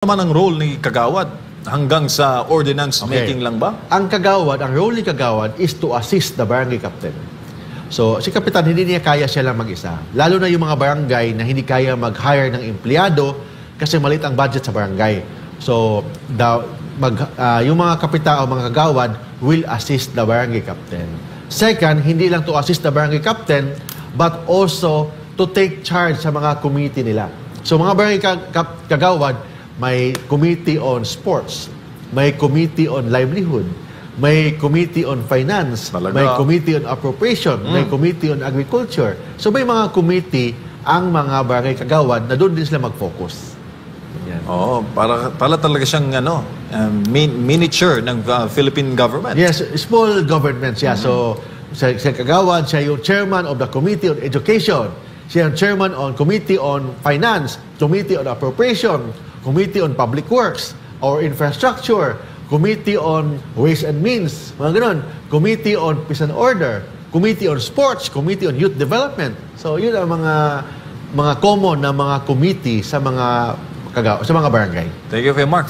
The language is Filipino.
Naman ang role ni Kagawad hanggang sa ordinance making lang ba? Ang role ni Kagawad is to assist the barangay captain. So, si Kapitan, hindi niya kaya siya lang mag-isa. Lalo na yung mga barangay na hindi kaya mag-hire ng empleyado kasi maliit ang budget sa barangay. So, yung mga kapitan o mga kagawad will assist the barangay captain. Second, hindi lang to assist the barangay captain, but also to take charge sa mga committee nila. So, mga barangay kagawad, may committee on sports, may committee on livelihood, may committee on finance, may committee on appropriation, may committee on agriculture. So may mga committee ang mga barangay kagawad na doon din sila mag-focus. Yan. Oo, para talaga siyang miniature ng Philippine government. Yes, small governments. Yeah. So sa kagawad, siya yung chairman of the Committee on Education, siya yung chairman on Committee on Finance, Committee on Appropriation, Committee on Public Works or Infrastructure, Committee on Ways and Means, mga ganun. Committee on Peace and Order, Committee on Sports, Committee on Youth Development. So, yun ang mga common na mga committee sa mga barangay. Thank you, Mark.